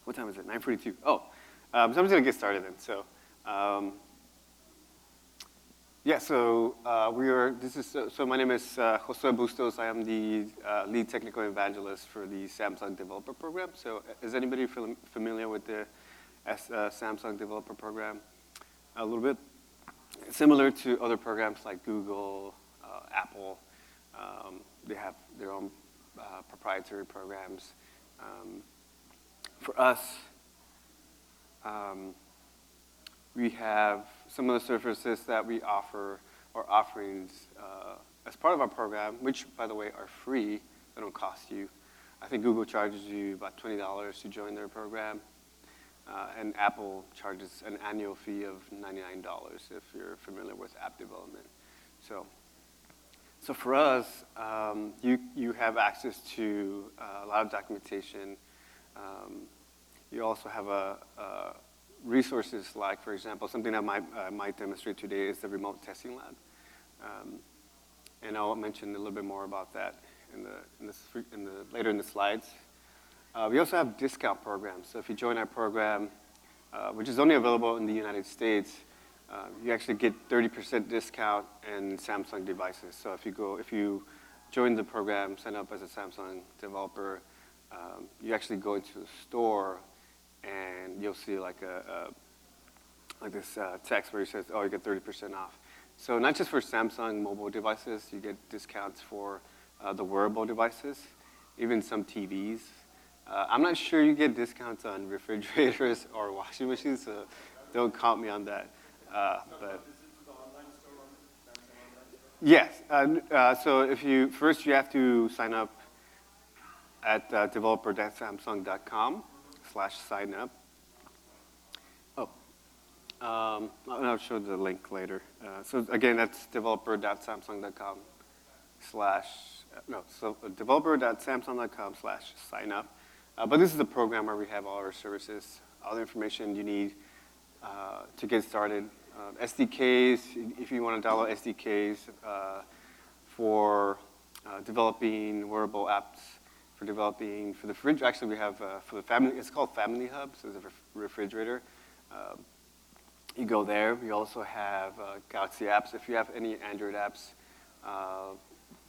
What time is it? 9:42. Oh, so I'm just gonna get started then. So, yeah. So So my name is Josue Bustos. I am the lead technical evangelist for the Samsung Developer Program. So, is anybody familiar with the Samsung Developer Program? A little bit similar to other programs like Google, Apple. They have their own proprietary programs. For us, we have some of the services that we offer or offerings as part of our program, which, by the way, are free. They don't cost you. I think Google charges you about $20 to join their program, and Apple charges an annual fee of $99 if you're familiar with app development. So for us, you have access to a lot of documentation. You also have resources like, for example, something that I might demonstrate today is the remote testing lab. And I'll mention a little bit more about that later in the slides. We also have discount programs. So if you join our program, which is only available in the United States, you actually get 30% discount in Samsung devices. So if you join the program, sign up as a Samsung developer, you actually go into the store and you'll see like this text where it says, "Oh, you get 30% off." So not just for Samsung mobile devices, you get discounts for the wearable devices, even some TVs. I'm not sure you get discounts on refrigerators or washing machines, so don't count me on that. But yes, so first you have to sign up at developer.samsung.com/sign-up. Oh, I'll show the link later. So again, that's developer.samsung.com developer.samsung.com/sign-up. But this is the program where we have all our services, all the information you need to get started. SDKs, if you want to download SDKs for developing wearable apps, for the fridge. Actually, we have for the family. It's called Family Hub. So it's a refrigerator. You go there. We also have Galaxy apps. If you have any Android apps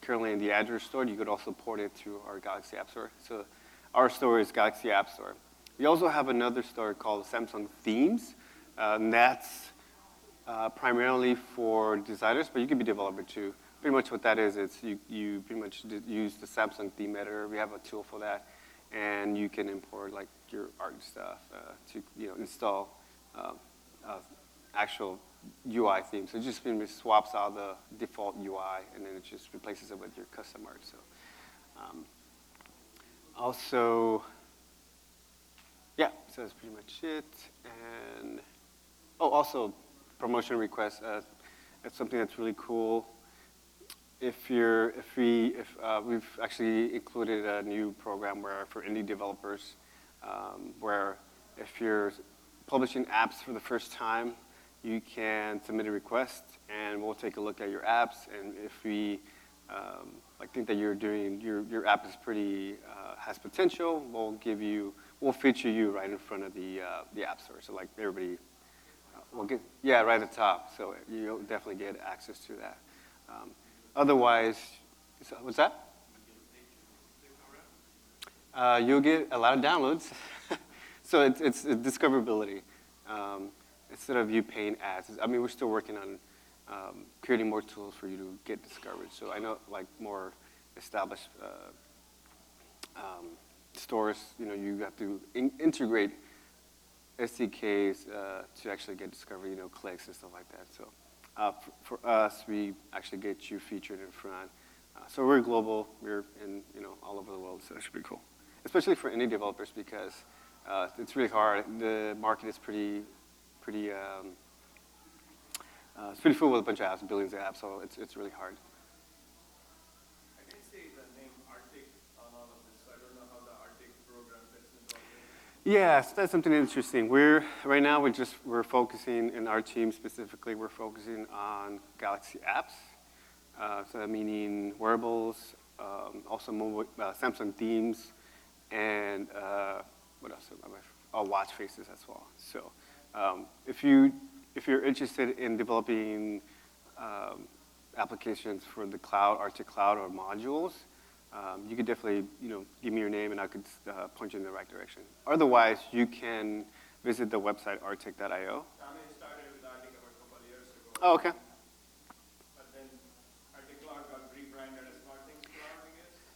currently in the Android store, you could also port it to our Galaxy App Store. So our store is Galaxy App Store. We also have another store called Samsung Themes. And that's primarily for designers, but you can be a developer too. Pretty much what that is, you pretty much use the Samsung theme editor. We have a tool for that, and you can import like your art and stuff to install actual UI themes. So it just swaps out the default UI, and then it just replaces it with your custom art. So also, yeah, so that's pretty much it. And also promotion requests. That's something that's really cool. We've actually included a new program for indie developers, where if you're publishing apps for the first time, you can submit a request, and we'll take a look at your apps. And if we think that your app is has potential, we'll feature you right in front of the app store. So like everybody. Right at the top. So you'll definitely get access to that. Otherwise, what's that? You'll get a lot of downloads. So it's discoverability. Instead of you paying ads, I mean, we're still working on creating more tools for you to get discovered. So I know like more established stores, you have to integrate SDKs to actually get discovery, clicks and stuff like that. So for us, we actually get you featured in front. So we're global. We're in all over the world. So that should be cool, especially for indie developers because it's really hard. The market is pretty full with a bunch of apps, billions of apps. So it's really hard. I can see the name ARTIK on all of this, so I don't know how the ARTIK program fits into all this. Yes, that's something interesting. Right now we're focusing in our team specifically. We're focusing on Galaxy apps, so that meaning wearables, also mobile, Samsung themes, and what else? watch faces as well. So if you're interested in developing applications for the cloud, ARTIK Cloud or modules, you could definitely give me your name and I could point you in the right direction. Otherwise, you can visit the website artik.io. I mean, it started with ARTIK about a couple of years ago. Oh, okay. But then ARTIK Cloud got rebranded as SmartThings Cloud,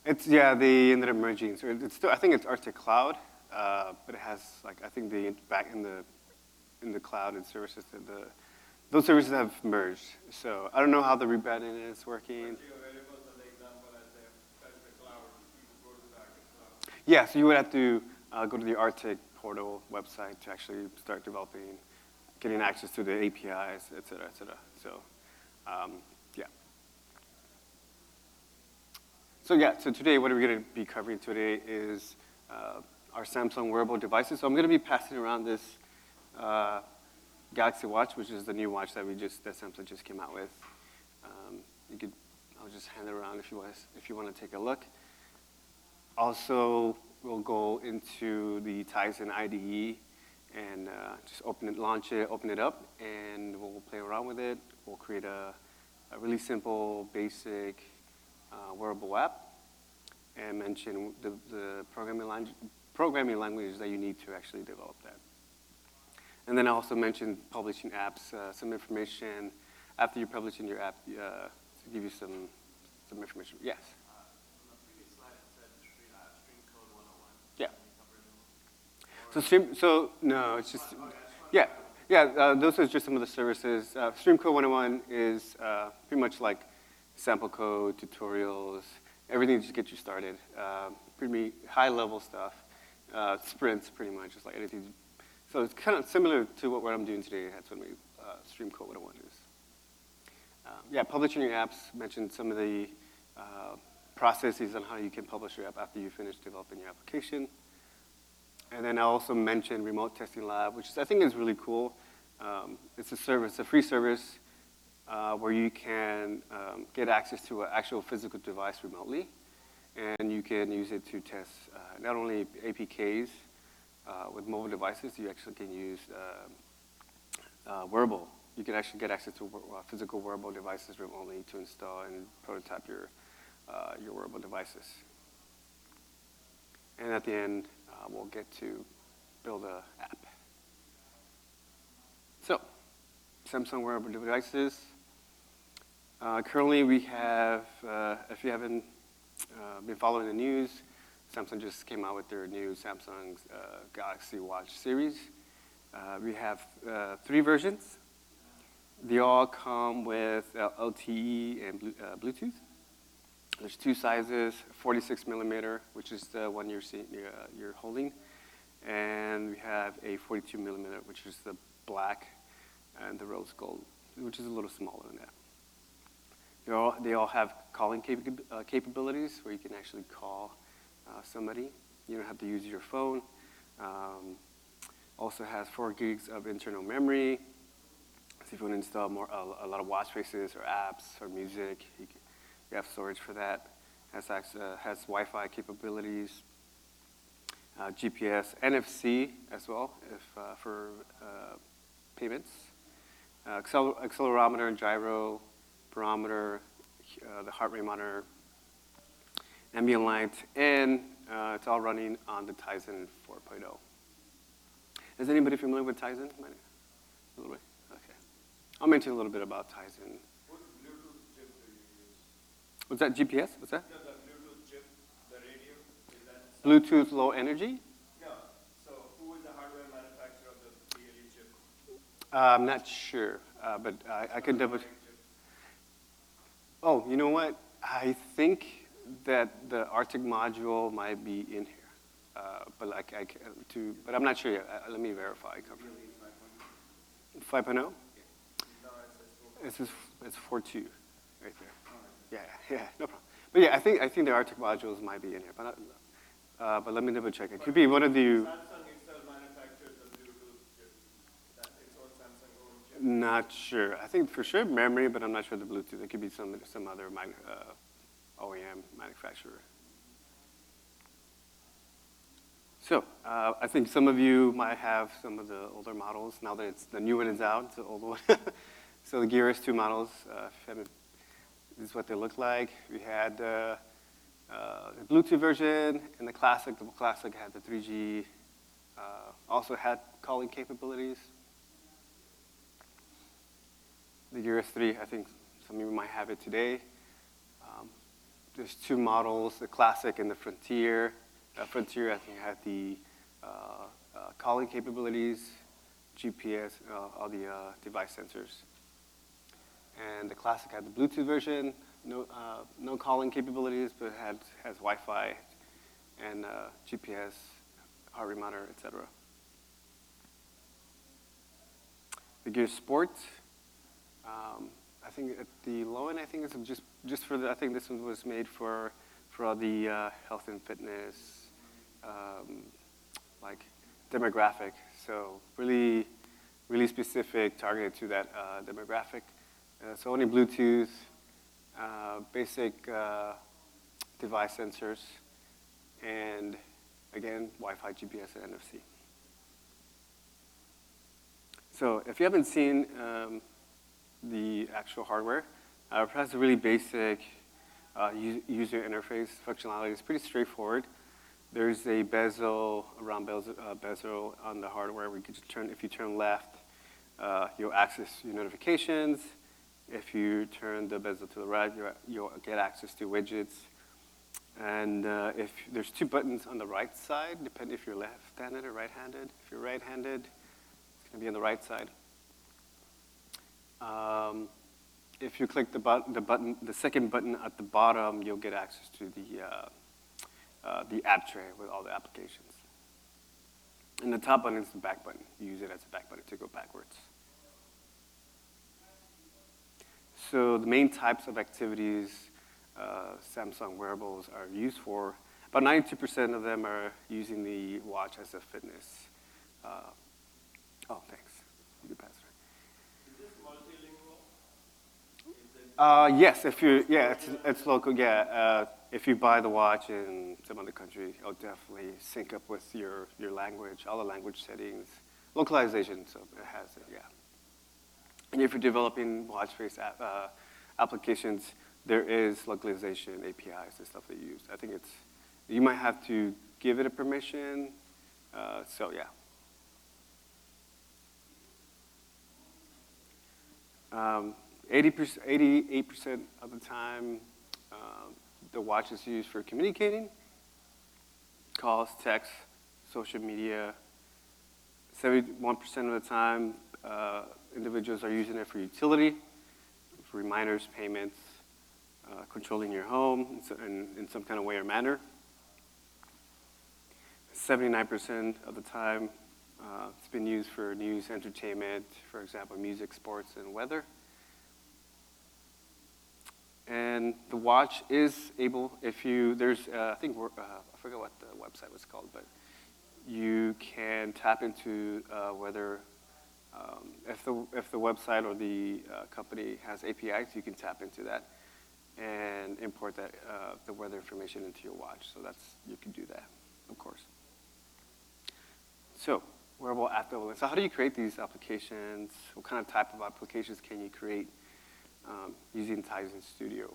I guess? They ended up merging. So it's still, I think it's ARTIK Cloud, but it has I think back in the cloud and services those services have merged. So I don't know how the rebranding is working. But Wearables are the example as the cloud. You go to the ARTIK Cloud. Yeah, so you would have to go to the ARTIK portal website to actually start developing, getting access to the APIs, et cetera, et cetera. So, yeah. So today what we're going to be covering today is our Samsung wearable devices. So I'm going to be passing around this Galaxy Watch, which is the new watch that Samsung just came out with. I'll just hand it around if you want to take a look. Also, we'll go into the Tizen IDE and just launch it, open it up, and we'll play around with it. We'll create a really simple, basic wearable app and mention the programming language that you need to actually develop that. And then I also mentioned publishing apps, some information after you're publishing your app to give you some information. Yes? On the previous slide, it said stream code 101. Yeah. No, it's just, yeah. Those are just some of the services. Stream Code 101 is pretty much like sample code, tutorials, everything to just get you started. Pretty high-level stuff. Sprints, pretty much, just like anything. So it's kind of similar to what I'm doing today. That's what Stream Code 101 is. Publishing your apps, mentioned some of the processes on how you can publish your app after you finish developing your application. And then I also mentioned Remote Testing Lab, which I think is really cool. It's a free service where you can get access to an actual physical device remotely. And you can use it to test not only APKs with mobile devices, you actually can use wearable. You can actually get access to physical wearable devices remotely to install and prototype your wearable devices. And at the end, we'll get to build an app. So, Samsung wearable devices. Currently, we have, if you haven't been following the news, Samsung just came out with their new Samsung Galaxy Watch series. We have 3 versions. They all come with LTE and Bluetooth. There's 2 sizes, 46 millimeter, which is the one you're holding, and we have a 42 millimeter, which is the black, and the rose gold, which is a little smaller than that. They all have calling capabilities, where you can actually call somebody. You don't have to use your phone. Also has 4 gigs of internal memory. So if you want to install a lot of watch faces or apps or music, you have storage for that. Has Wi-Fi capabilities, GPS, NFC as well for payments, accelerometer, gyro, barometer, the heart rate monitor, ambient light, and it's all running on the Tizen 4.0. Is anybody familiar with Tizen? A little bit? Okay. I'll mention a little bit about Tizen. What Bluetooth chip do you use? What's that, GPS? What's that? No, the Bluetooth chip, the radio, is that? Bluetooth low energy? No. So who is the hardware manufacturer of the BLE chip? I'm not sure, but I can double. Oh, you know what? I think that the ARTIK module might be in here, but I'm not sure yet. Let me verify. 5.0? No, it says It's 4.2 right there. Yeah, no problem. But yeah, I think the ARTIK modules might be in here, but let me double check. It could be one of the. Samsung itself manufactures the Bluetooth chip. That's its own Samsung own chip. Not sure. I think for sure memory, but I'm not sure the Bluetooth. It could be some other OEM manufacturer. So I think some of you might have some of the older models now that the new one is out, it's the old one. So the Gear S2 models, this is what they look like. We had the Bluetooth version and the Classic. The Classic had the 3G, also had calling capabilities. The Gear S3, I think some of you might have it today. There's two models, the Classic and the Frontier. Frontier, I think, had the calling capabilities, GPS, all the device sensors. And the Classic had the Bluetooth version, no calling capabilities, but has Wi-Fi and GPS, heart rate monitor, etc. The Gear Sport, I think at the low end, I think it's just for the. I think this one was made for all the health and fitness, like demographic. So really specific, targeted to that demographic. So only Bluetooth, basic device sensors, and again, Wi-Fi, GPS, and NFC. So if you haven't seen the actual hardware, it has a really basic user interface functionality. It's pretty straightforward. There's a bezel, bezel on the hardware. We could just if you turn left, you'll access your notifications. If you turn the bezel to the right, you'll get access to widgets. And if there's two buttons on the right side, depending if you're left-handed or right-handed. If you're right-handed, it's going to be on the right side. If you click the second button at the bottom, you'll get access to the app tray with all the applications. And the top button is the back button. You use it as a back button to go backwards. So the main types of activities Samsung wearables are used for, about 92% of them are using the watch as a fitness. Oh, thanks. You can pass it. Is this multilingual? Yes, it's local. Yeah, if you buy the watch in some other country, it'll definitely sync up with your language, all the language settings, localization. So it has it. Yeah. And if you're developing watch-based applications, there is localization APIs and stuff that you use. I think you might have to give it a permission. So yeah. 88% of the time, the watch is used for communicating, calls, texts, social media. 71% of the time, individuals are using it for utility, for reminders, payments, controlling your home in some kind of way or manner. 79% of the time, it's been used for news, entertainment, for example, music, sports, and weather. And the watch is able, I think, I forget what the website was called, but you can tap into whether, if the website or the company has APIs, you can tap into that and import that the weather information into your watch. So you can do that, of course. So wearable app development. So how do you create these applications? What kind of type of applications can you create using Tizen Studio?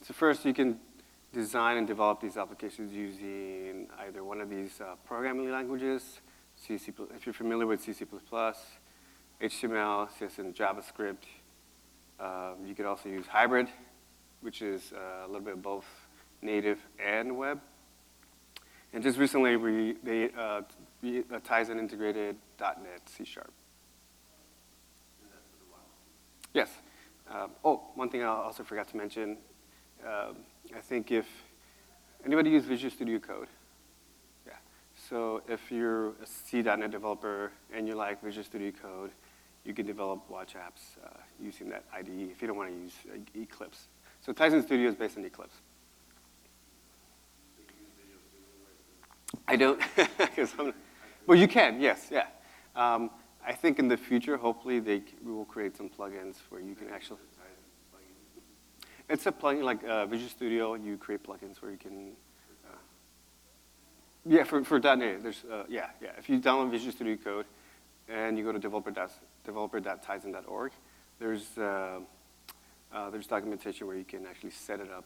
So first, you can design and develop these applications using either one of these programming languages, if you're familiar with C++, HTML, CSS, and JavaScript. You could also use hybrid, which is a little bit of both native and web. And just recently, Tizen integrated .NET C#. Yes. One thing I also forgot to mention. I think if anybody use Visual Studio Code, yeah. So if you're a C.NET developer and you like Visual Studio Code, you can develop watch apps using that IDE if you don't want to use Eclipse. So Tizen Studio is based on Eclipse. I don't, well, you can, yes, yeah. I think in the future, hopefully, we will create some plugins where you can actually. It's a plugin like Visual Studio. You create plugins where you can. Yeah, for .NET, there's yeah. If you download Visual Studio Code and you go to developer.tizen.org, there's documentation where you can actually set up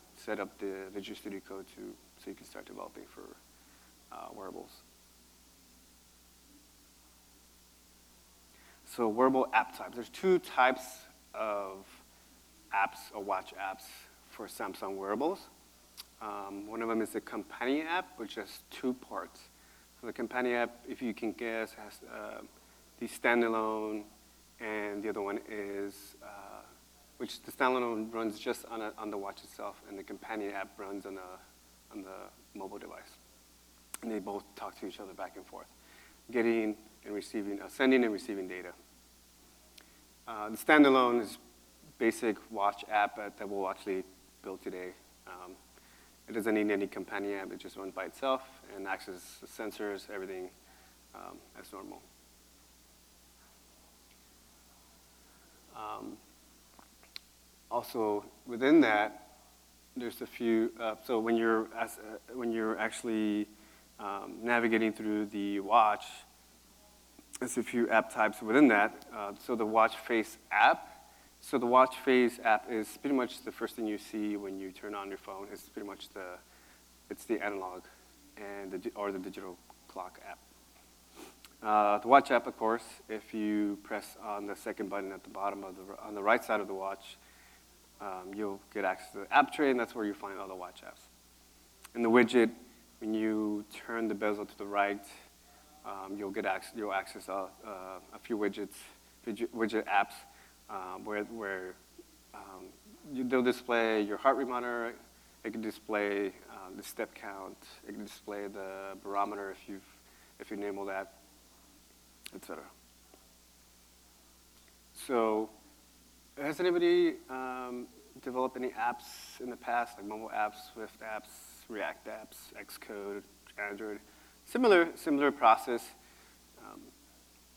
the Visual Studio Code so you can start developing for wearables. So wearable app types. There's two types of apps or watch apps for Samsung wearables. One of them is the companion app, which has two parts. So the companion app, if you can guess, has the standalone, and the other one is, which the standalone runs just on the watch itself, and the companion app runs on the mobile device. And they both talk to each other back and forth, getting and receiving, sending and receiving data. The standalone is basic watch app that we'll actually build today. It doesn't need any companion app. It just runs by itself and accesses the sensors, everything as normal. Also, within that, there's a few. So when you're actually navigating through the watch, there's a few app types within that. So the watch face app. So the watch face app is pretty much the first thing you see when you turn on your phone. It's pretty much the analog and or the digital clock app. The watch app, of course, if you press on the second button at the bottom on the right side of the watch, you'll get access to the app tray, and that's where you find all the watch apps. And the widget, when you turn the bezel to the right, you'll access a few widget apps where they'll display your heart rate monitor. It can display the step count. It can display the barometer if you enable that, etc. So, has anybody developed any apps in the past, like mobile apps, Swift apps, React apps, Xcode, Android? Similar process.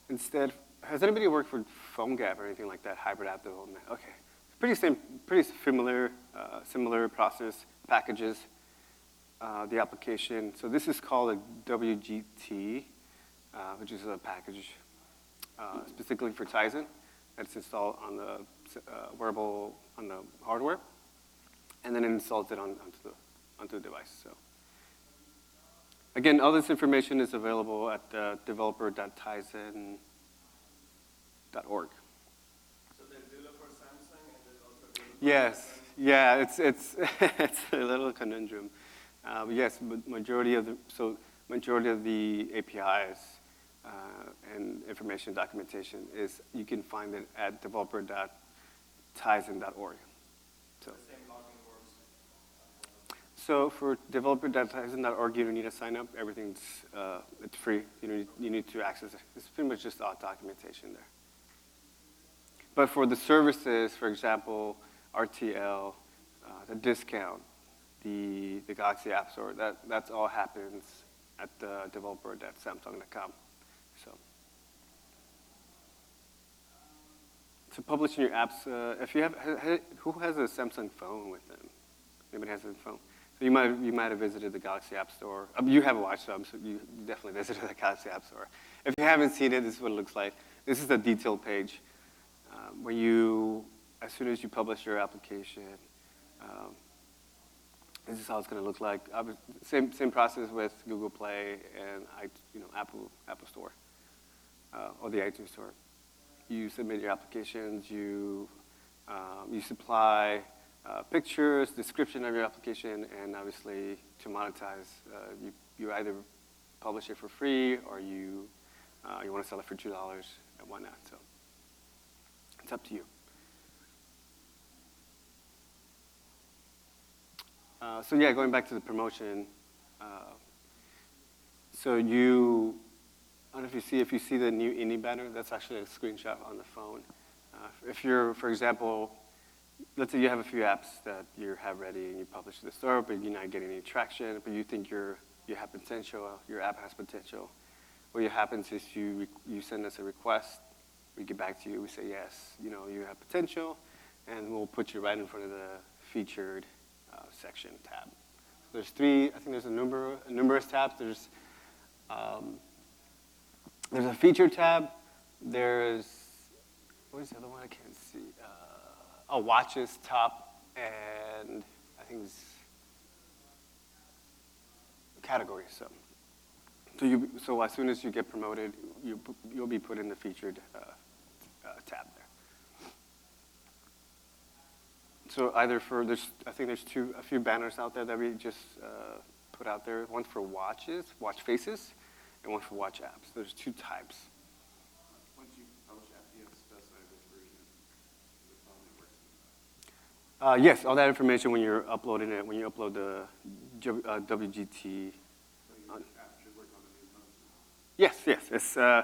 Instead, has anybody worked for PhoneGap or anything like that, hybrid app development? Okay, pretty similar process, packages, the application. So this is called a WGT, which is a package specifically for Tizen that's installed on the wearable, on the hardware, and then it installs it onto the device. So again, all this information is available at developer.tizen.org. So there's developer Samsung and there's also developer Yes, Samsung. yeah, it's a little conundrum. Yes, majority of the APIs and information documentation is you can find it at developer.tizen.org. So. The same login works. So for developer.tizen.org, you don't need to sign up. Everything's it's free. You need to access it. It's pretty much just all documentation there. But for the services, for example, RTL, the discount, the Galaxy App Store, that's all happens at the developer.samsung.com. So publishing your apps, if you have, who has a Samsung phone with them? Anybody has a phone? So you might have visited the Galaxy App Store. You have a watch, so you definitely visited the Galaxy App Store. If you haven't seen it, this is what it looks like. This is the detail page. As soon as you publish your application, this is how it's going to look like. Same process with Google Play and Apple Store or the iTunes Store. You submit your applications. You supply pictures, description of your application, and obviously to monetize, you either publish it for free or you want to sell it for $2 and whatnot. So it's up to you. So yeah, going back to the promotion. So I don't know if you see the new Indie banner, that's actually a screenshot on the phone. If you're, for example, let's say you have a few apps that you have ready and you publish to the store, but you're not getting any traction, but you think you have potential, your app has potential. What happens is you send us a request, we get back to you, we say yes, you have potential, and we'll put you right in front of the featured section tab. There's three, I think there's numerous tabs. There's a feature tab. There's, what is the other one? I can't see. Watches, top, and I think it's categories. So as soon as you get promoted, you'll be put in the featured tab there. So either I think there's a few banners out there that we just put out there. One for watches, watch faces, and one for watch apps. There's two types. Once you publish app, do you have to specify which version of the phone it works in? Yes, all that information when you're uploading it, when you upload the WGT. So your app should work on the new phone? Yes. It's I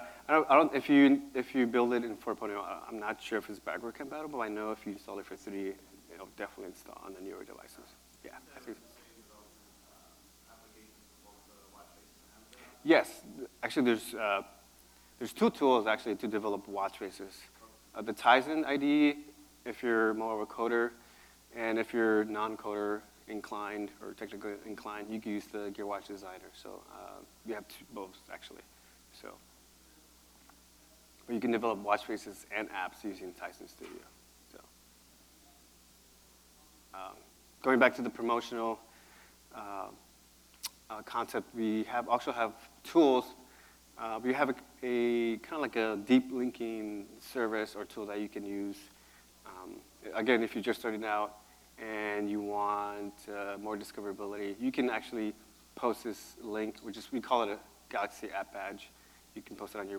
don't if you build it in 4.0, I'm not sure if it's backward compatible. I know if you install it for 3, it'll definitely install on the newer devices. Yeah, I think. Yes, actually there's two tools actually to develop watch faces. The Tizen IDE, if you're more of a coder, and if you're non-coder inclined or technically inclined, you can use the GearWatch Designer. So you have both actually. So, but you can develop watch faces and apps using Tizen Studio. So, going back to the promotional concept, we also have tools. We have a kind of like a deep linking service or tool that you can use. Again, if you're just starting out and you want more discoverability, you can actually post this link, we call it a Galaxy App Badge. You can post it on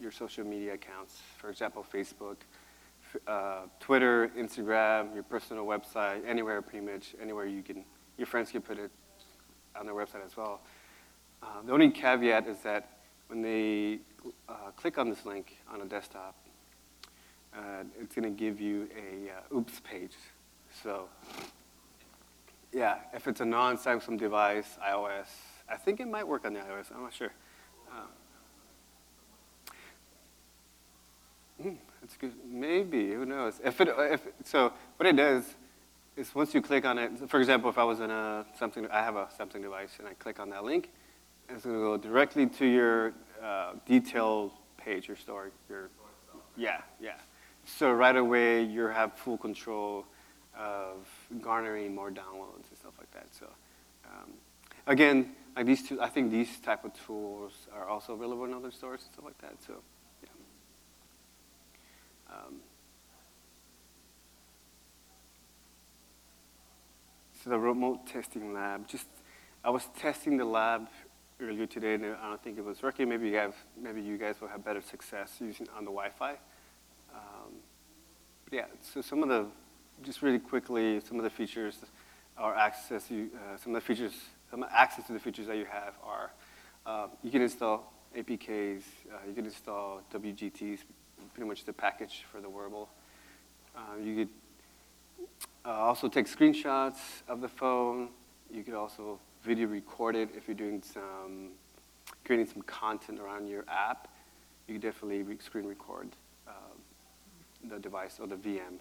your social media accounts, for example, Facebook, Twitter, Instagram, your personal website, anywhere pretty much, anywhere your friends can put it on their website as well. The only caveat is that when they click on this link on a desktop, it's going to give you a oops page. So, yeah, if it's a non-Samsung device, iOS, I think it might work on the iOS. I'm not sure. That's good. Maybe. Who knows? So what it does is once you click on it, for example, if I was in I have a Samsung device, and I click on that link, it's going to go directly to your detailed page, your store. Yeah. So right away, you have full control of garnering more downloads and stuff like that. So again, like these two, I think these type of tools are also available in other stores and stuff like that. So yeah. So the remote testing lab. I was testing the lab earlier today, and I don't think it was working. Maybe you guys will have better success using on the Wi-Fi. But yeah, so just really quickly, some of the features are access to the features that you have are you can install APKs, you can install WGTs, pretty much the package for the wearable. You could also take screenshots of the phone. You could also video record it if you're creating some content around your app. You could definitely screen record the device or the VM.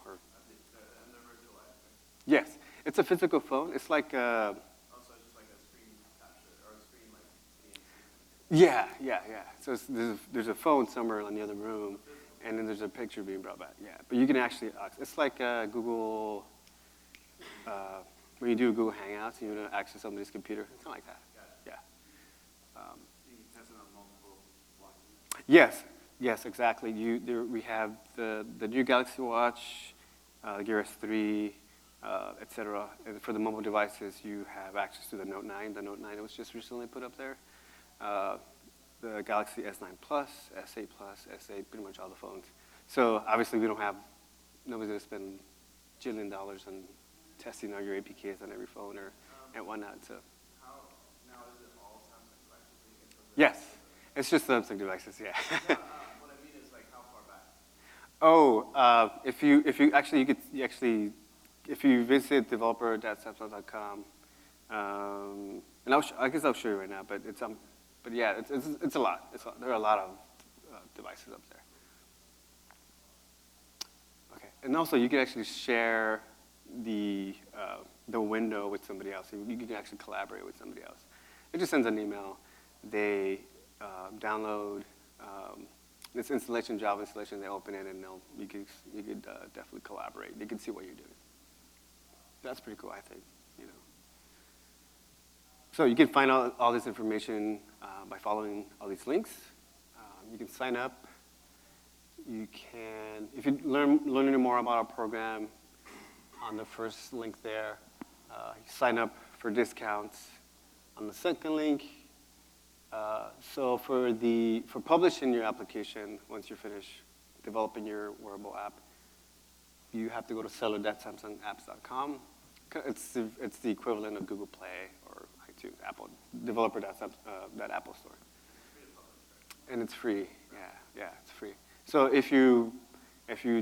Yes, it's a physical phone. It's like Also just like a screen capture or a screen like yeah. So there's a phone somewhere in the other room, and then there's a picture being brought back. Yeah, but you can actually, it's like Google, when you do Google Hangouts, and you want to access somebody's computer. It's kind of like that. Yeah. you can test it on multiple watches. Yes, exactly. We have the new Galaxy Watch, Gear S3, etc. And for the mobile devices, you have access to the Note 9. The Note 9 was just recently put up there. The Galaxy S9 Plus, S8 Plus, S8, pretty much all the phones. So obviously nobody's going to spend $1 jillion on testing all your APKs on every phone and whatnot. So. Now is it all Samsung devices? Yes, it's just Samsung devices, yeah. What I mean is like how far back? If you visit developer.samsung.com, and I guess I'll show you right now, but yeah, it's a lot. There are a lot of devices up there. Okay, and also you can actually share the window with somebody else. You can actually collaborate with somebody else. It just sends an email. They download this installation, Java installation. They open it, and you could definitely collaborate. They can see what you're doing. That's pretty cool, I think. You know. So you can find out all this information by following all these links. You can sign up. You can, if you're learning more about our program, on the first link there, you sign up for discounts. On the second link, so for publishing your application, once you're finished developing your wearable app, you have to go to seller.samsungapps.com. It's the equivalent of Google Play or iTunes, Apple, developer.apple store. And it's free, yeah, it's free. So if you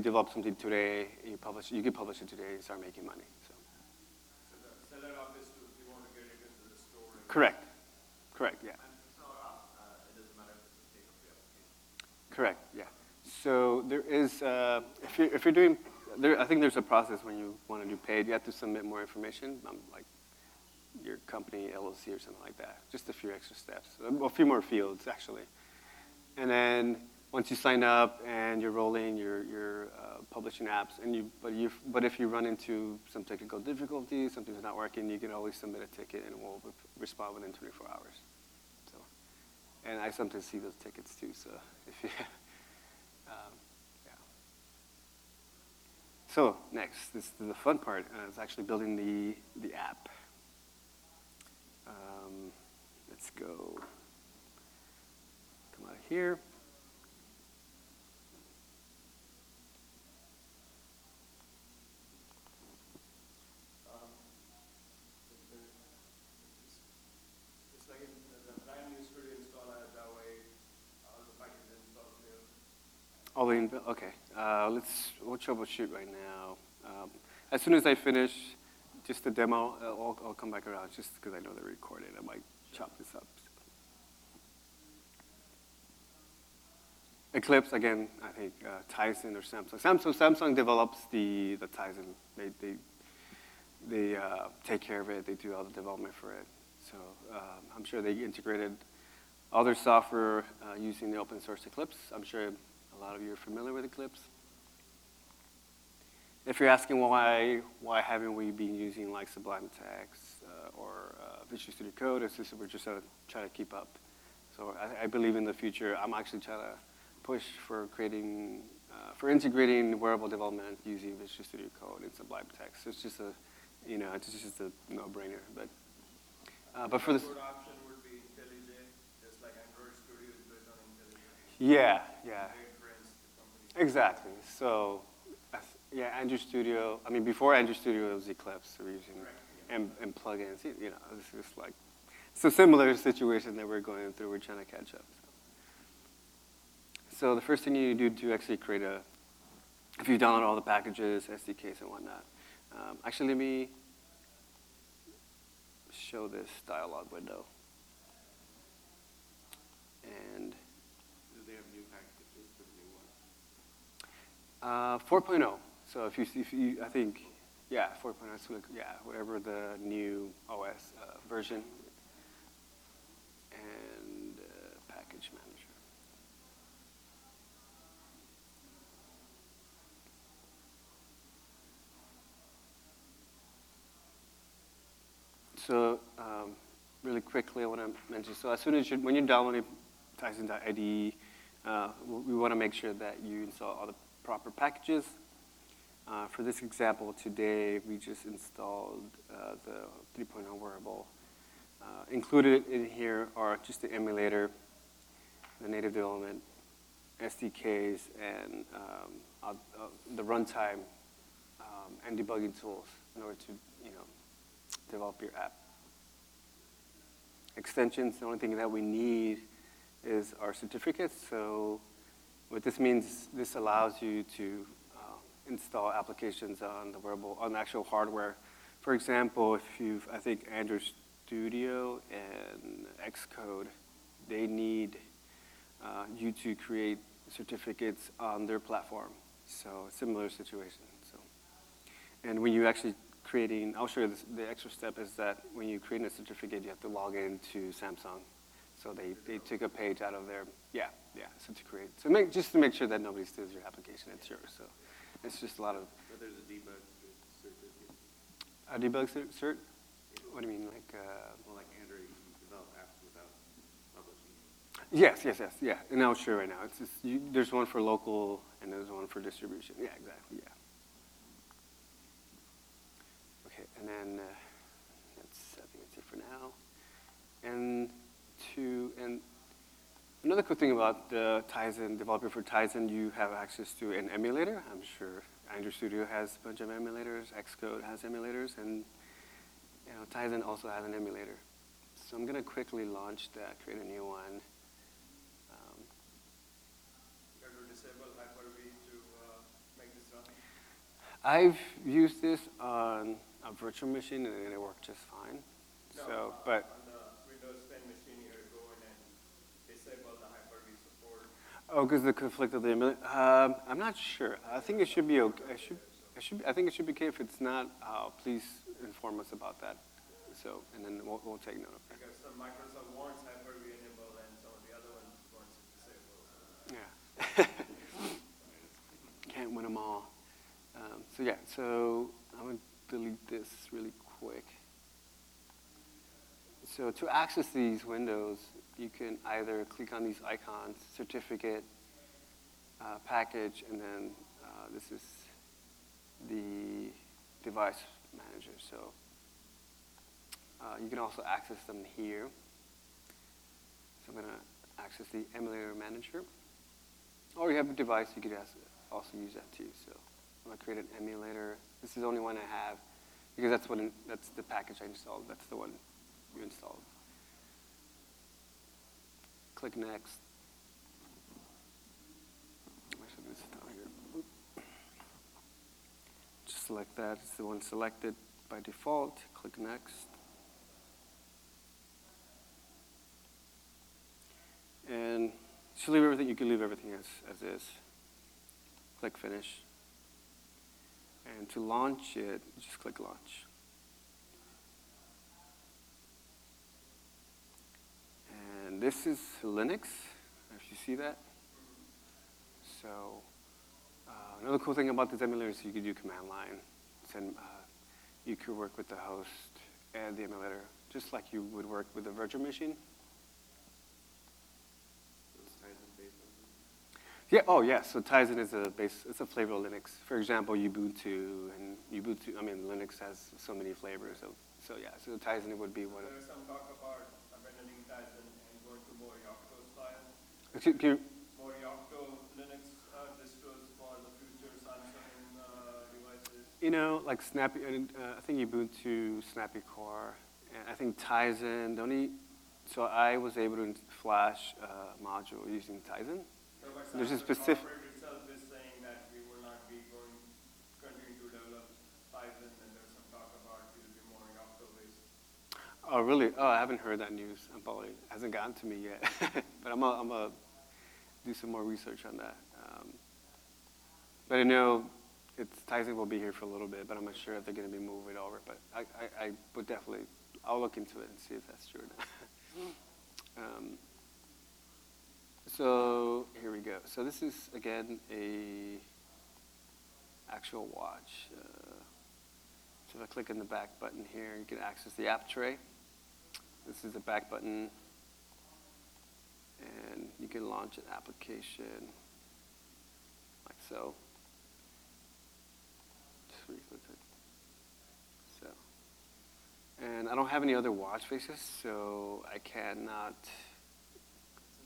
develop something today, you can publish it today and start making money. So the seller app is if you want to get it into the store. Correct, yeah. It doesn't matter if it's a paid or free application. Correct, yeah. So there is, if you're doing, I think there's a process when you want to do paid. You have to submit more information, like your company, LLC, or something like that. Just a few extra steps, a few more fields, actually. And then once you sign up and you're rolling, you're publishing apps, but if you run into some technical difficulties, something's not working, you can always submit a ticket and we'll respond within 24 hours. So, and I sometimes see those tickets too. So if you, yeah. So next, this is the fun part. It's actually building the app. Let's go. Come out of here. It's like the brand new studio install that way, all the packages installed there. Okay. We'll troubleshoot right now. As soon as I finish just the demo, I'll come back around just because I know they're recorded. I might chop this up. Eclipse, again, I think Tizen or Samsung. Samsung develops the Tizen. They take care of it. They do all the development for it. So I'm sure they integrated all their software using the open source Eclipse. I'm sure a lot of you are familiar with Eclipse. If you're asking why haven't we been using like Sublime Text or Visual Studio Code, it's just we're just trying to keep up. So I believe in the future, I'm actually trying to push for integrating wearable development using Visual Studio Code and Sublime Text. So it's just a no-brainer. But for this, Good option would be IntelliJ, just like Android Studio is based on IntelliJ. yeah, Friends, the company. exactly. So yeah, Android Studio. I mean, before Android Studio, it was Eclipse. We were using and plugins. It's just like it's a similar situation that we're going through. We're trying to catch up. So the first thing you do to actually create if you download all the packages, SDKs and whatnot. Actually, let me show this dialog window. And Do they have new packages for the new one? 4.0. So if you, I think, yeah, 4.0. So whatever the new OS version. And package manager. So really quickly, I want to mention, so as soon as when you're downloading Tizen.ide, we want to make sure that you install all the proper packages. For this example today, we just installed the 3.0 wearable. Included in here are just the emulator, the native development, SDKs, and the runtime and debugging tools in order to develop your app. Extensions, the only thing that we need is our certificates. So what this means, this allows you to install applications on the wearable, on the actual hardware. For example, I think Android Studio and Xcode, they need you to create certificates on their platform. So similar situation. So, And when you actually creating, I'll show you this, the extra step is that when you create a certificate, you have to log into Samsung. So they took a page out of their, yeah, so to create. So just to make sure that nobody steals your application, it's yours. So it's just a lot of. But there's a debug certificate. A debug cert? What do you mean, like? Well, like Android, you can develop apps without publishing. Yes, yeah. And I'll show you right now. It's just, there's one for local and there's one for distribution. Yeah, exactly, yeah. Okay, and then I think that's it for now. And another cool thing about the Tizen, developer for Tizen, you have access to an emulator. I'm sure Tizen Studio has a bunch of emulators, Xcode has emulators, and Tizen also has an emulator. So I'm going to quickly launch that, create a new one. You have to disable Hyper-V to make this run. I've used this on a virtual machine and it worked just fine. No, but on the Windows 10 machine, you have to go in and disable the Hyper-V support. oh, because the conflict of the emulator. I'm not sure. I think it should be okay. I think it should be okay. If it's not, please inform us about that. So, and then we'll take note of it. Because some Microsoft wants Hyper-V enabled and some of the other ones wants it disabled. Yeah. Can't win them all. So I'm going to delete this really quick. So to access these windows, you can either click on these icons, certificate, package, and then this is the device manager. So you can also access them here. So I'm going to access the emulator manager. Or you have a device, you could also use that too. So I'm going to create an emulator. This is the only one I have because that's the package I installed. That's the one you installed. Click next. Actually, this is down here. Oop. Just select that. It's the one selected by default. Click next. And to leave everything, you can leave everything as is. Click finish. And to launch it, just click launch. And this is Linux, if you see that. So another cool thing about this emulator is you could do command line. You could work with the host and the emulator, just like you would work with a virtual machine. Yeah. Oh, yeah. So Tizen is it's a flavor of Linux. For example, Ubuntu and Linux has so many flavors. So Tizen would be one of. There's some talk about abandoning Tizen and going to more Yocto style. Excuse me. More Yocto Linux distros for the future Samsung devices. Like Snappy. I think Ubuntu, Snappy Core, and I think Tizen. So I was able to flash a module using Tizen. So There's a the specific. corporate itself is saying that we will not be continuing to develop Tizen, and there's some talk about it will be more Yocto based. Oh, really? Oh, I haven't heard that news. It hasn't gotten to me yet. But I'm gonna do some more research on that. But I know Tizen will be here for a little bit, but I'm not sure if they're going to be moving over. But I would definitely, I'll look into it and see if that's true or not. So here we go. So this is, again, a actual watch. So if I click on the back button here, you can access the app tray. This is the back button. And you can launch an application like so. Just re-click it. So. And I don't have any other watch faces, so I cannot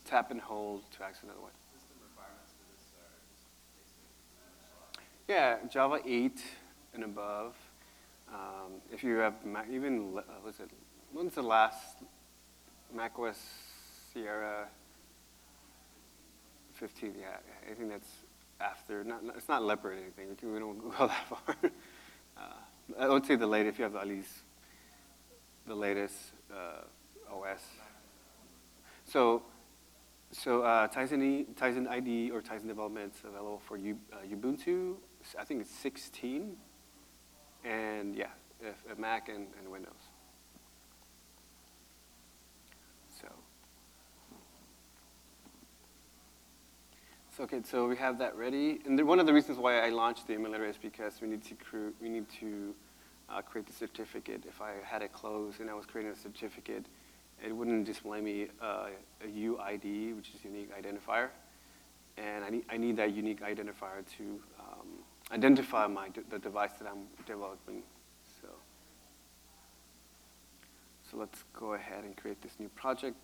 tap and hold to access another one. System requirements for this are just basic. Yeah, Java 8 and above. If you have when's the last macOS Sierra 15? Yeah, I think that's after. It's not Leopard or anything. We don't go that far. I would say the latest. If you have at least the latest OS. So Tizen ID or Tizen development is available for Ubuntu. I think it's 16. and yeah, if a Mac and Windows. Okay, so we have that ready, and one of the reasons why I launched the emulator is because we need to create the certificate. If I had it closed and I was creating a certificate, it wouldn't display me a UID, which is unique identifier, and I need that unique identifier to identify the device that I'm developing. So let's go ahead and create this new project.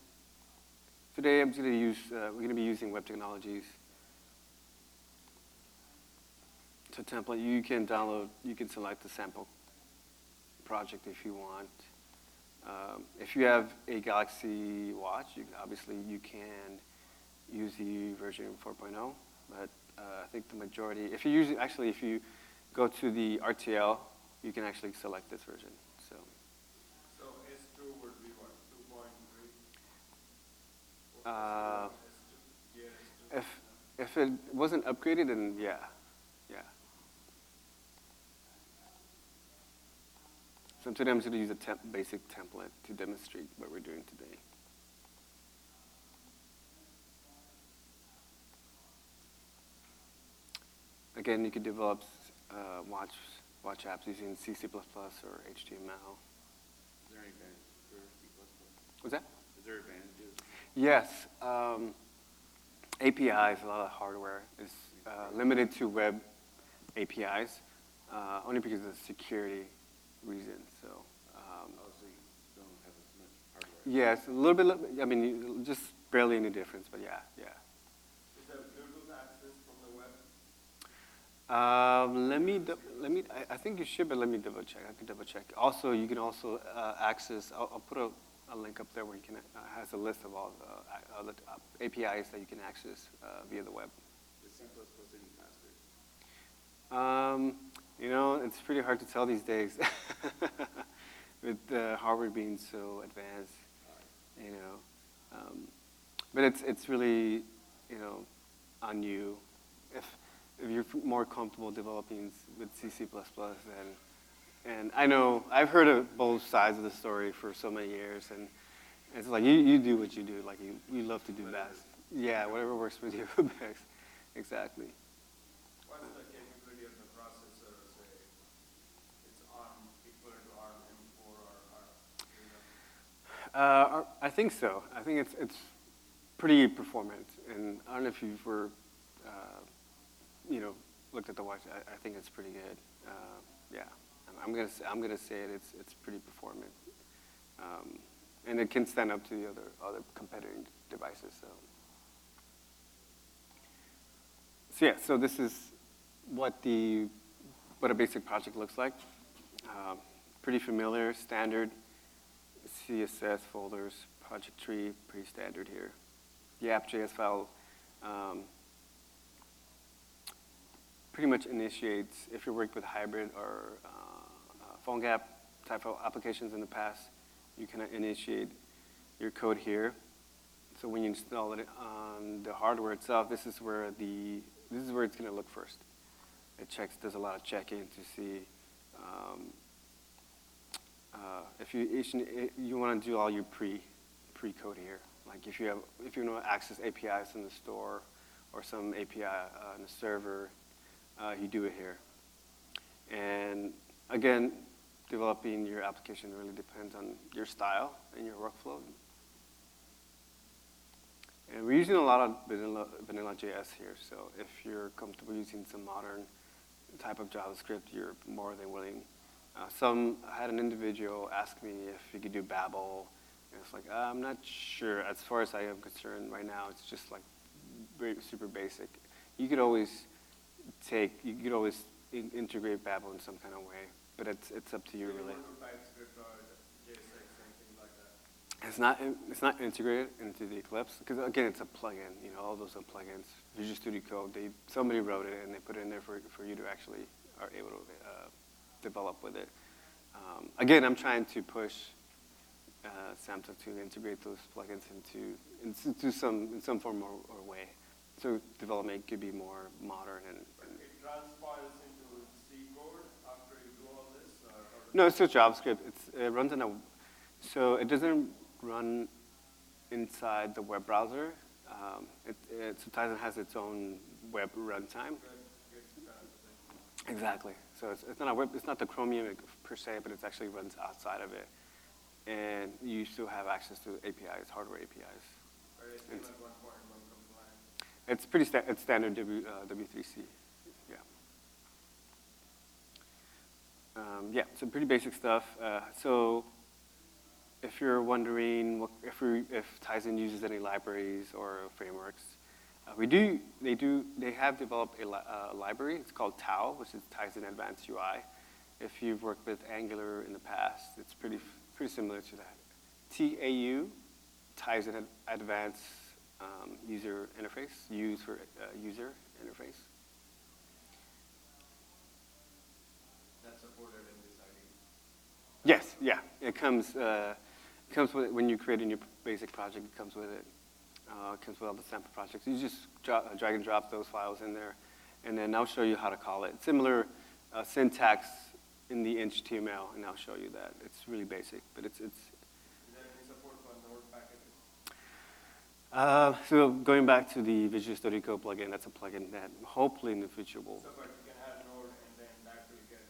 Today I'm going to use we're going to be using web technologies. So template, you can download, you can select the sample project if you want. If you have a Galaxy Watch, obviously you can use the version 4.0, but I think the majority, if you go to the RTL, you can actually select this version. So S2 would be what, 2.3? Uh, S2? Yeah, S2. if it wasn't upgraded, then yeah. So today I'm just going to use a basic template to demonstrate what we're doing today. Again, you could develop watch apps using C, C++, or HTML. Is there any advantage for C++? What's that? Is there advantages? Yes. APIs, a lot of hardware is limited to web APIs, only because of security reasons. So So you don't have as much hardware? yes, a little bit. I mean, just barely any difference, but yeah. Is there Bluetooth access from the web? I think you should, but let me double check. I can double check. Also, you can also access. I'll put a link up there where you can has a list of all the APIs that you can access via the web. Is C++ any faster? It's pretty hard to tell these days with hardware being so advanced, but it's really, on you. If you're more comfortable developing with C++, and I know I've heard of both sides of the story for so many years, and it's like you do what you do, like you love to do best. Yeah, whatever works with you best. Exactly. What's the capability of the processor? Say it's ARM equivalent to ARM M4 or ARM. I think so. I think it's pretty performant, and I don't know if you've looked at the watch. I think it's pretty good. Yeah, I'm gonna say it's pretty performant, and it can stand up to the other competing devices. So yeah, so this is what a basic project looks like. Pretty familiar, standard CSS folders, project tree, pretty standard here. The app.js file pretty much initiates, if you worked with hybrid or PhoneGap type of applications in the past, you can initiate your code here. So when you install it on the hardware itself, this is where it's going to look first. It does a lot of checking to see if you want to do all your pre-code here. Like if you want to access APIs in the store or some API on the server, you do it here. And again, developing your application really depends on your style and your workflow. And we're using a lot of vanilla JS here, so if you're comfortable using some modern type of JavaScript, you're more than willing. I had an individual ask me if he could do Babel, and it's like, I'm not sure. As far as I am concerned right now, it's just like very super basic. You could always integrate Babel in some kind of way, but it's up to you really. TypeScript or JSX, anything like that? It's not integrated into the Eclipse because again, it's a plugin. All those are plugins. Visual Studio Code. Somebody wrote it and they put it in there for you to actually are able to develop with it. Again, I'm trying to push Samsung to integrate those plugins into some form or way, so development could be more modern and It transpiles into C code after you do all this, No, it's just JavaScript. It runs in a, so it doesn't run inside the web browser. So Tizen has its own web runtime. Exactly. So it's not a web, it's not the Chromium per se, but it actually runs outside of it. And you still have access to APIs, hardware APIs. It's pretty it's standard W3C. Yeah. Yeah, so pretty basic stuff. So if you're wondering if Tizen uses any libraries or frameworks, they have developed a library. It's called TAU, which is Tizen Advanced UI. If you've worked with Angular in the past, it's pretty similar to that. TAU, Tizen Advanced User Interface, use for user interface. That's supported in this ID? Yes, yeah. It comes with when you create a new basic project. It comes with it. It comes with all the sample projects. You just drag and drop those files in there, and then I'll show you how to call it. Similar syntax in the HTML, and I'll show you that. It's really basic, but it's. Is there any support for Node packages? So going back to the Visual Studio Code plugin, that's a plugin that hopefully in the future will. So, but you can have Node, and then that will get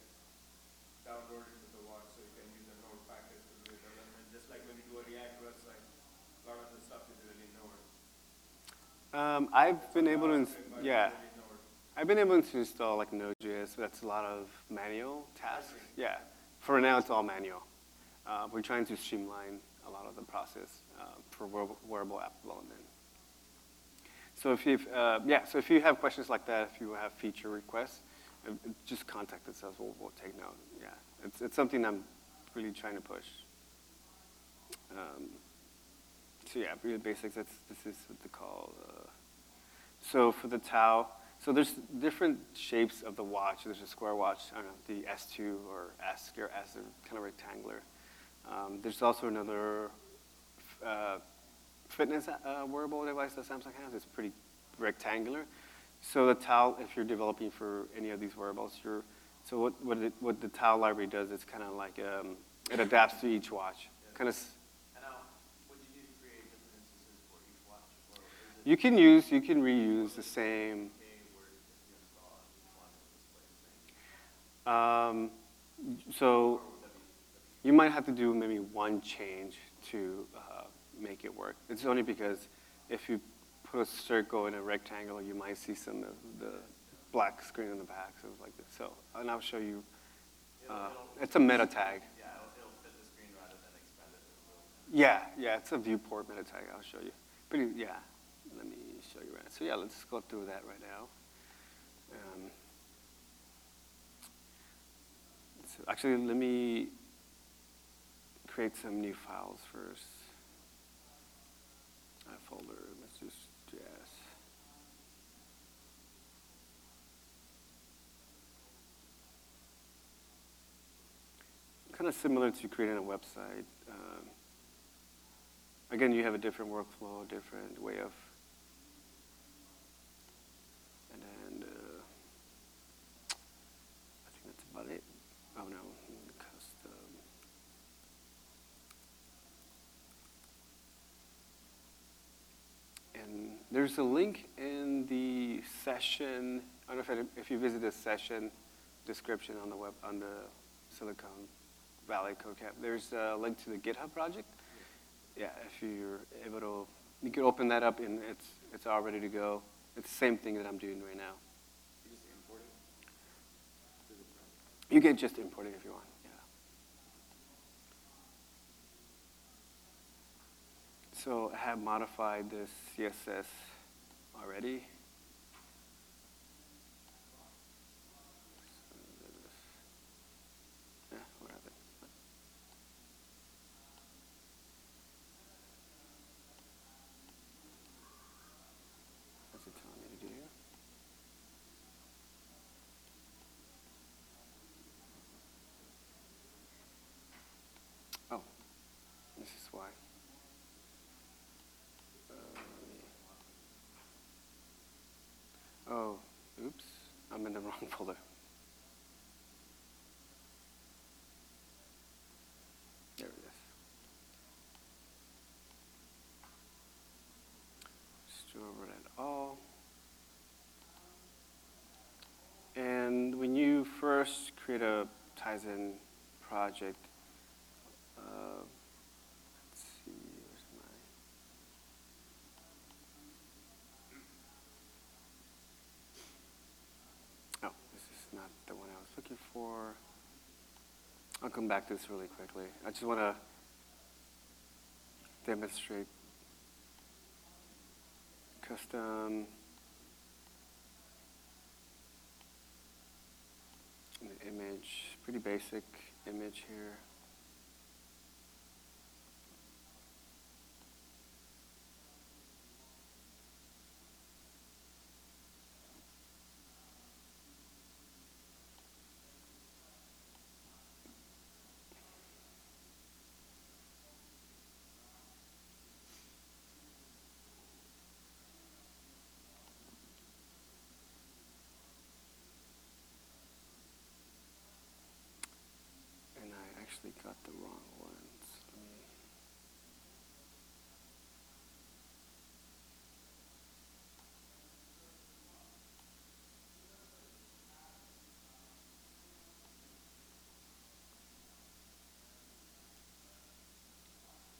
downloaded to the watch, so you can use a Node package to do development. Just like when you do a React website, a lot of the stuff is really Node. I've been able to, yeah. I've been able to install like Node.js, but that's a lot of manual tasks. Yeah, for now it's all manual. We're trying to streamline a lot of the process for wearable app development. So if you have questions like that, if you have feature requests, just contact us. We'll take note. Yeah, it's something I'm really trying to push. So yeah, really basics. This is what they call. So for the Tau, so there's different shapes of the watch. There's a square watch. I don't know, the S2 or S or S are kind of rectangular. There's also another fitness wearable device that Samsung has. It's pretty rectangular. So the Tau, if you're developing for any of these wearables, so what the Tau library does is kind of like it adapts to each watch. Kind of. You can reuse the same. So you might have to do maybe one change to make it work. It's only because if you put a circle in a rectangle, you might see some of the black screen in the back, so like this. So, and I'll show you. It's a meta tag. Yeah, it'll fit the screen rather than expand it. Yeah, it's a viewport meta tag. I'll show you. Pretty, yeah. Let me show you right. So yeah, let's go through that right now. So actually, let me create some new files first. A folder. Let's just JS. Kind of similar to creating a website. Again, you have a different workflow, different way of. And I think that's about it. Oh no, custom. And there's a link in the session. I don't know if you visit the session description on the web on the Silicon Valley CodeCamp. There's a link to the GitHub project. Yeah, if you're able to, you can open that up and it's all ready to go. It's the same thing that I'm doing right now. You just import it? You can just import it if you want, yeah. So I have modified this CSS already. Yeah, what happened? What's it telling me to do? Oh, this is why. Oh, oops, I'm in the wrong folder. Tizen project. Let's see, where's my... Oh, this is not the one I was looking for. I'll come back to this really quickly. I just want to demonstrate custom an image, pretty basic image here. And I actually got the wrong ones. Let me...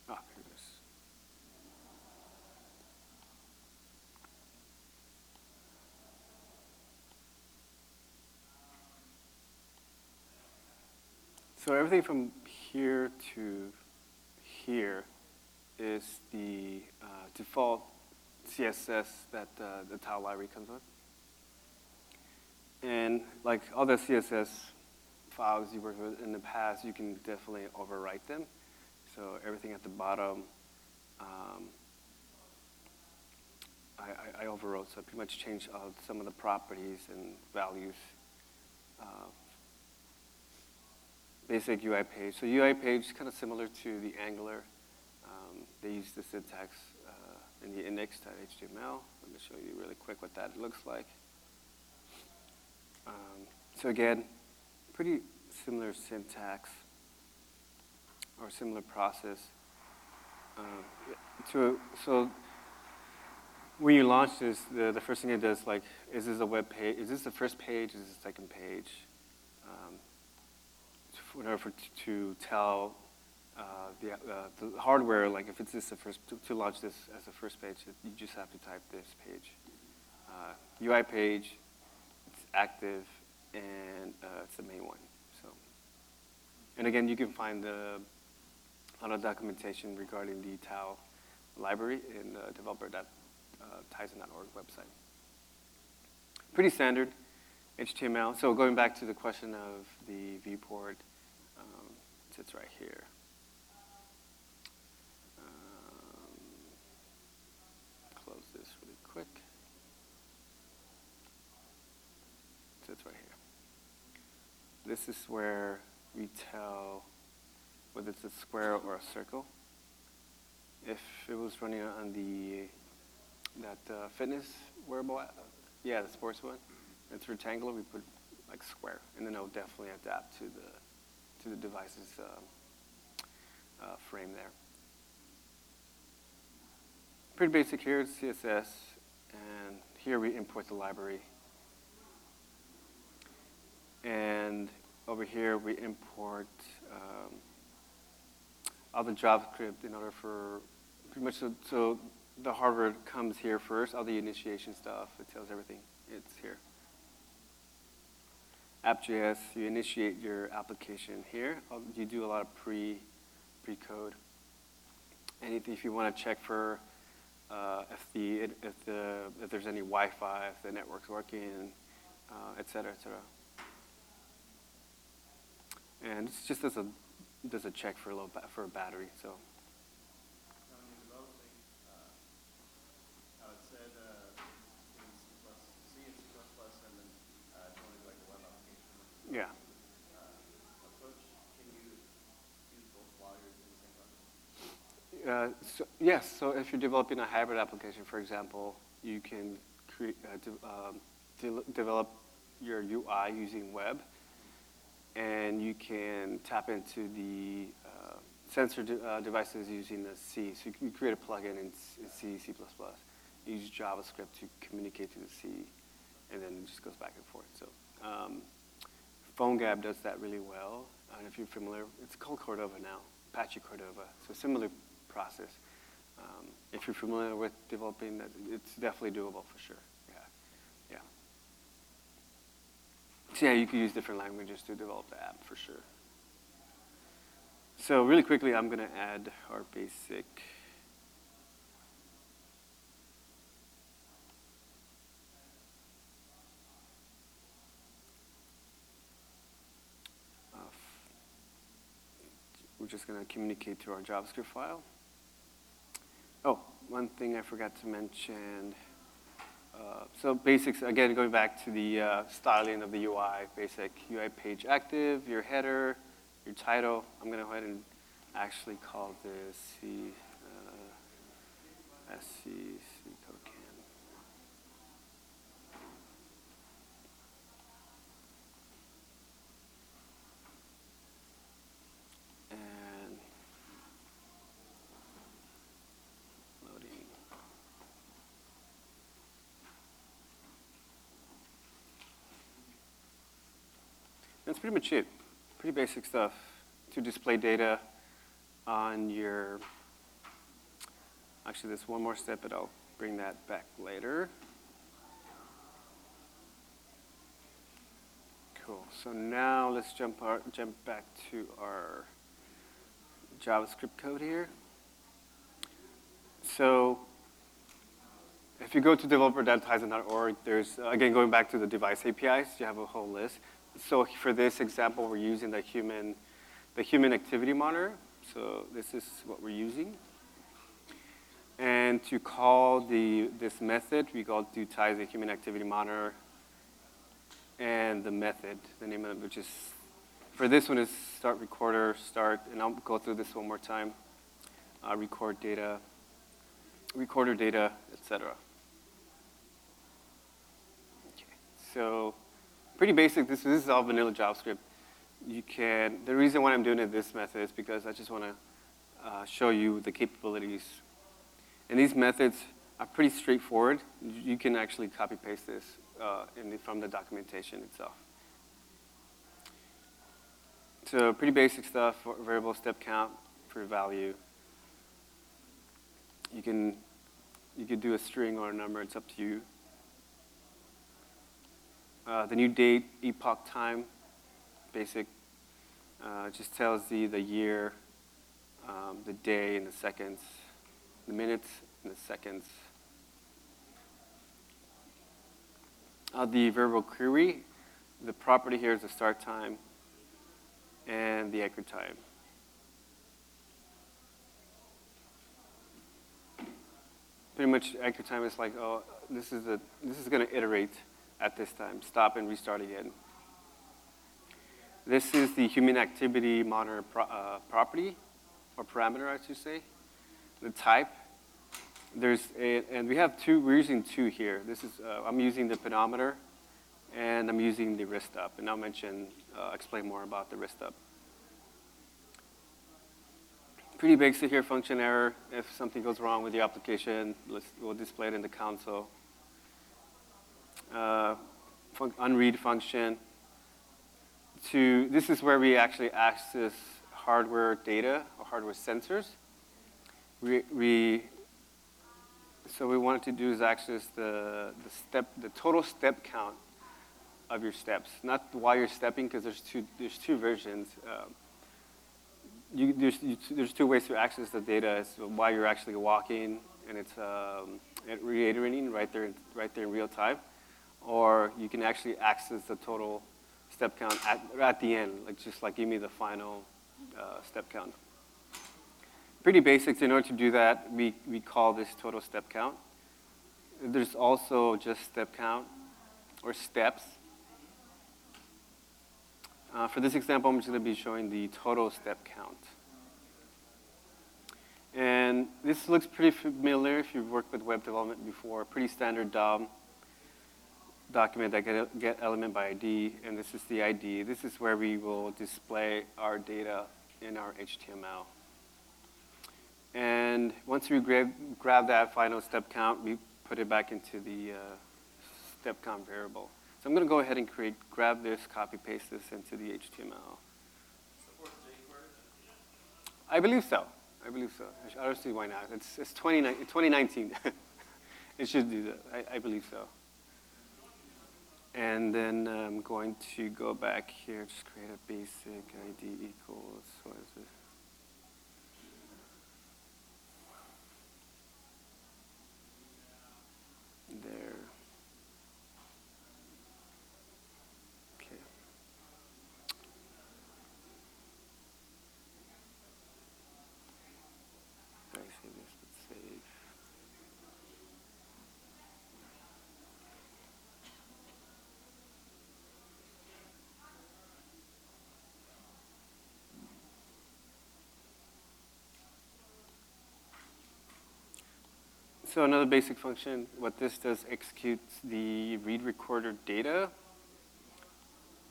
Ah, here it is. So everything from here to here is the default CSS that the tile library comes with. And like all the CSS files you worked with in the past, you can definitely overwrite them. So everything at the bottom, I overwrote. So I pretty much changed some of the properties and values. Basic UI page. So UI page is kind of similar to the Angular. They use the syntax in the index.html. Let me show you really quick what that looks like. So again, pretty similar syntax or similar process. So when you launch this, the first thing it does, like, is this a web page? Is this the first page? Is this the second page? In order to tell the hardware, like if it's this the first, to launch this as the first page, you just have to type this page. UI page, it's active, and it's the main one. So, and again, you can find a lot of documentation regarding the tile library in the developer.tizen.org website. Pretty standard HTML. So going back to the question of the viewport, it sits right here. Close this really quick. It sits right here. This is where we tell whether it's a square or a circle. If it was running on that fitness wearable, yeah, the sports one, it's rectangular, we put like square, and then it'll definitely adapt to the device's frame there. Pretty basic here, it's CSS, and here we import the library. And over here we import all the JavaScript in order for pretty much, so the hardware comes here first, all the initiation stuff, it tells everything, it's here. App.js, you initiate your application here. You do a lot of pre-code. And if you want to check for if there's any Wi-Fi, if the network's working, et cetera, et cetera. And it's just does a check for a battery. So. Now when you're developing, how it said in C and C++, and then joining like a web application. Yeah. Approach, can you use both while you're doing the same project? Yes, so if you're developing a hybrid application, for example, you can develop your UI using web, and you can tap into the sensor devices using the C. So you can create a plugin in C, C++. You use JavaScript to communicate to the C, and then it just goes back and forth. So PhoneGap does that really well. And if you're familiar, it's called Cordova now, Apache Cordova. So similar process. If you're familiar with developing that, it's definitely doable for sure. Yeah. So yeah, you can use different languages to develop the app for sure. So really quickly, I'm going to add our basic we're just going to communicate to our JavaScript file. Oh, one thing I forgot to mention. So basics, again, going back to the styling of the UI, basic UI page active, your header, your title. I'm going to go ahead and actually call this SC token. And loading. That's pretty much it. Pretty basic stuff to display data on your, actually there's one more step, but I'll bring that back later. Cool, so now let's jump back to our JavaScript code here. So if you go to developer.tizen.org, there's, again, going back to the device APIs, you have a whole list. So for this example, we're using the human activity monitor. So this is what we're using. And to call this method, we go to Tizen human activity monitor and the method, the name of it, which is, for this one is start recorder, start, and I'll go through this one more time. Record data, recorder data, etc. Okay, so pretty basic. This is all vanilla JavaScript. You can, the reason why I'm doing it this method is because I just want to show you the capabilities. And these methods are pretty straightforward. You can actually copy paste this from the documentation itself. So pretty basic stuff, variable step count for value. You could do a string or a number, it's up to you. The new date, epoch time, basic, just tells you the year, the day and the seconds, the minutes and the seconds. The variable query, the property here is the start time and the anchor time. Pretty much anchor time is like, oh, this is going to iterate at this time. Stop and restart again. This is the human activity monitor property, or parameter, I should say. The type. And we have two. We're using two here. This is I'm using the pedometer, and I'm using the wrist up. And I'll explain more about the wrist up. Pretty basic here. Function error. If something goes wrong with the application, we'll display it in the console. Unread function. This is where we actually access hardware data or hardware sensors. So we wanted to do is access the total step count of your steps, not while you're stepping, because there's two versions. There's two ways to access the data: is while you're actually walking and it's reiterating right there in real time, or you can actually access the total step count at the end, just give me the final step count. Pretty basics. In order to do that, we call this total step count. There's also just step count or steps. For this example, I'm just going to be showing the total step count. And this looks pretty familiar if you've worked with web development before. Pretty standard DOM document that get element by ID, and this is the ID. This is where we will display our data in our HTML. And once we grab that final step count, we put it back into the step count variable. So I'm going to go ahead and grab this, copy, paste this into the HTML. Support jQuery? I believe so. I believe so. I don't see why not. It's 2019. It should do that. I believe so. And then I'm going to go back here, just create a basic ID equals, what is it? There. Okay. Did I save this? Let's save. So another basic function, what this does, executes the read recorder data.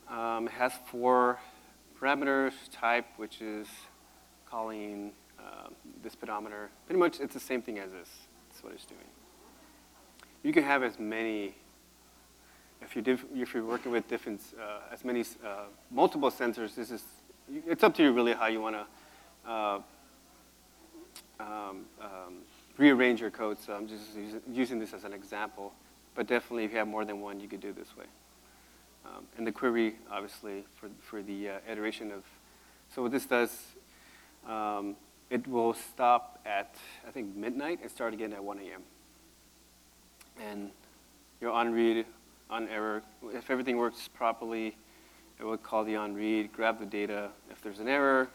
It has 4 parameters, type, which is calling this pedometer. Pretty much it's the same thing as this. That's what it's doing. You can have as many, if you're working with different, as many, multiple sensors, it's up to you really how you want to rearrange your code. So I'm just using this as an example. But definitely if you have more than one, you could do it this way. And the query, obviously, for the iteration of, so what this does, it will stop at, I think, midnight and start again at 1 a.m. And your on read, on error, if everything works properly, it will call the on read, grab the data. If there's an error,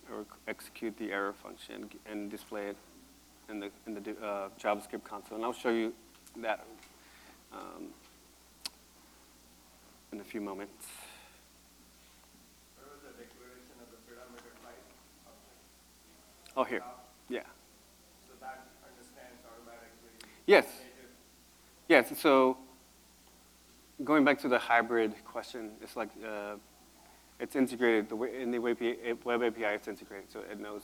it will execute the error function and display it in the JavaScript console. And I'll show you that in a few moments. Where was the declaration of the pedometer type option? Oh, here. Yeah. So that understands automatically. Yes. Native. Yes. So going back to the hybrid question, it's like it's integrated. In the web API, it's integrated, so it knows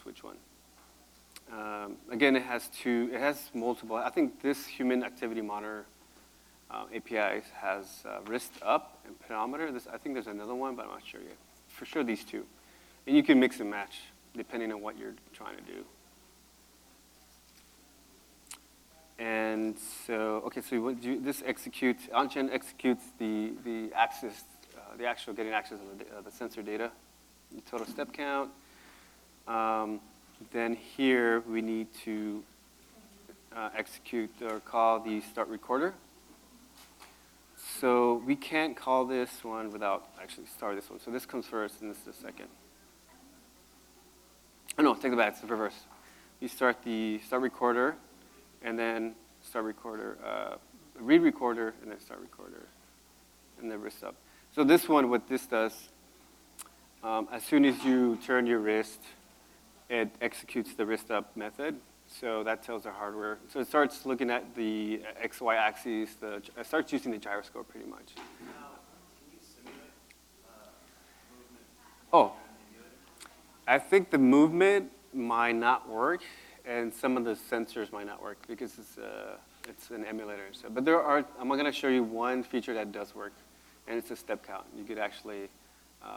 which one. Again, it has multiple. I think this human activity monitor API has wrist up and pedometer. I think there's another one, but I'm not sure yet. For sure, these two. And you can mix and match depending on what you're trying to do. And so, okay, so this executes, OnChain executes the access, the actual getting access of the sensor data, the total step count. Then here we need to execute or call the start recorder. So we can't call this one without actually start this one. So this comes first and this is the second. Oh no, take it back, it's the reverse. You start the start recorder and then start recorder, read recorder and then start recorder and then wrist up. So this one, what this does, as soon as you turn your wrist, it executes the wrist up method. So that tells the hardware. So it starts looking at the XY axes. It starts using the gyroscope pretty much. Now, can you simulate movement? Oh, I think the movement might not work, and some of the sensors might not work because it's an emulator. So, but I'm going to show you one feature that does work, and it's a step count. You could actually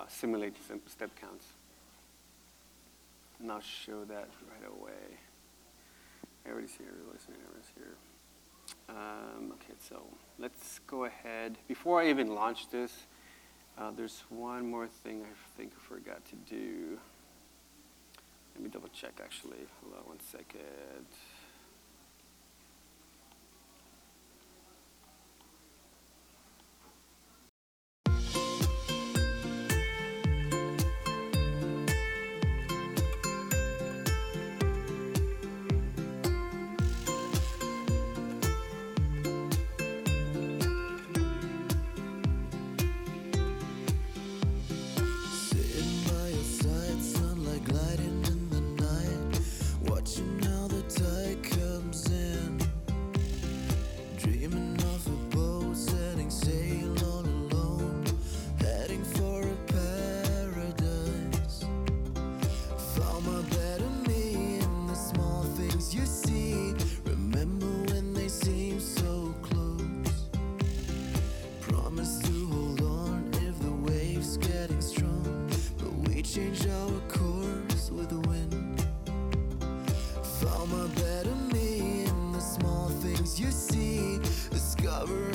simulate step counts. And I'll show that right away. Everybody's here, everyone's here. Okay, so let's go ahead. Before I even launch this, there's one more thing I think I forgot to do. Let me double check actually. Hold on 1 second. Sitting by your side, sunlight gliding in the night. Watching how the tide Found my better me in the small things you see. Discover